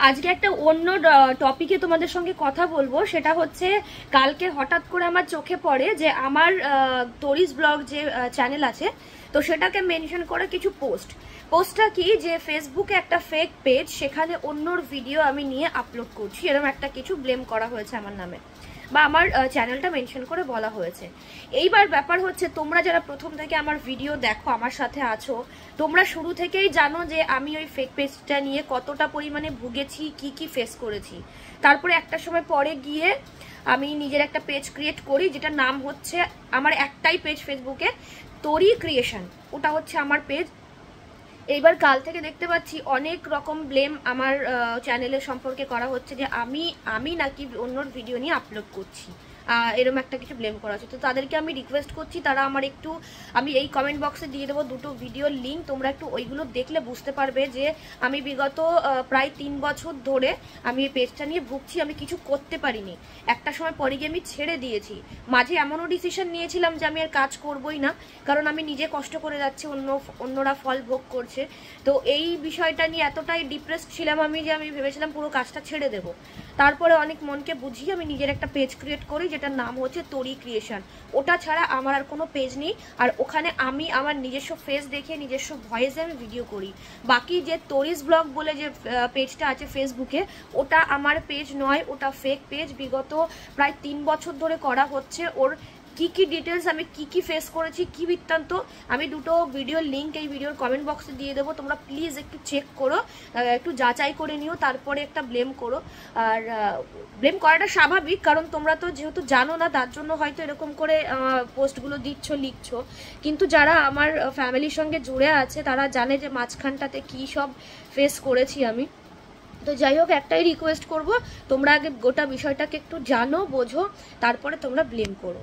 আজকে একটা অন্য টপিকে তোমাদের সঙ্গে কথা বলবো। সেটা হচ্ছে কালকে হঠাৎ করে আমার চোখে পড়ে যে আমার তরিস ব্লগ যে চ্যানেল আছে, তো সেটাকে মেনশন করে কিছু পোস্টটা কি যে ফেসবুকে একটা ফেক পেজ, সেখানে অন্যর ভিডিও আমি নিয়ে আপলোড করছি, এরকম একটা কিছু ব্লেম করা হয়েছে আমার নামে, বা আমার চ্যানেলটা মেনশন করে বলা হয়েছে। এইবার ব্যাপার হচ্ছে, তোমরা যারা প্রথম থেকে আমার ভিডিও দেখো, আমার সাথে আছো, তোমরা শুরু থেকেই জানো যে আমি ওই ফেক পেজটা নিয়ে কতটা পরিমাণে ভুগেছি, কি ফেস করেছি। তারপরে একটা সময় পরে গিয়ে আমি নিজের একটা পেজ ক্রিয়েট করি, যেটার নাম হচ্ছে, আমার একটাই পেজ ফেসবুকে, তরি ক্রিয়েশন, ওটা হচ্ছে আমার পেজ। এইবার কাল থেকে দেখতে পাচ্ছি অনেক রকম ব্লেম আমার চ্যানেলের সম্পর্কে করা হচ্ছে, যে আমি নাকি অন্যর ভিডিও নিয়ে আপলোড করছি, এরকম একটা কিছু ব্লেম করা হচ্ছে। তো তাদেরকে আমি রিকোয়েস্ট করছি, তারা আমার একটু, আমি এই কমেন্ট বক্সে দিয়ে দেবো দুটো ভিডিওর লিঙ্ক, তোমরা একটু ওইগুলো দেখলে বুঝতে পারবে যে আমি বিগত প্রায় 3 বছর ধরে আমি এই পেজটা নিয়ে ভুগছি। আমি কিছু করতে পারিনি, একটা সময় পরে গিয়ে আমি ছেড়ে দিয়েছি। মাঝে এমনও ডিসিশন নিয়েছিলাম যে আমি আর কাজ করবই না, কারণ আমি নিজে কষ্ট করে যাচ্ছি, অন্যরা ফল ভোগ করছে। তো এই বিষয়টা নিয়ে এতটাই ডিপ্রেসড ছিলাম আমি, যে আমি ভেবেছিলাম পুরো কাজটা ছেড়ে দেবো। তারপরে অনেক মনকে বুঝিয়ে আমি নিজের একটা পেজ ক্রিয়েট করি, যেটার নাম হচ্ছে তরি ক্রিয়েশন। ওটা ছাড়া আমার আর কোনো পেজ নেই, আর ওখানে আমি আমার নিজস্ব ফেস দেখে, নিজস্ব ভয়েসে আমি ভিডিও করি। বাকি যে তরিস ব্লগ বলে যে পেজটা আছে ফেসবুকে, ওটা আমার পেজ নয়, ওটা ফেক পেজ। বিগত প্রায় 3 বছর ধরে করা হচ্ছে। ওর কি ডিটেলস, আমি কি ফেস করেছি, কি বৃত্তান্ত, আমি দুটো ভিডিওর লিঙ্ক এই ভিডিওর কমেন্ট বক্সে দিয়ে দেবো। তোমরা প্লিজ একটু চেক করো, একটু যাচাই করে নিও, তারপরে একটা ব্লেম করো। আর ব্লেম করাটা স্বাভাবিক, কারণ তোমরা তো যেহেতু জানো না, তার জন্য হয়তো এরকম করে পোস্টগুলো দিচ্ছ, লিখছো। কিন্তু যারা আমার ফ্যামিলির সঙ্গে জুড়ে আছে, তারা জানে যে মাঝখানটাতে কি সব ফেস করেছি আমি। তো যাই হোক, একটাই রিকোয়েস্ট করব, তোমরা আগে গোটা বিষয়টাকে একটু জানো, বোঝো, তারপরে তোমরা ব্লেম করো।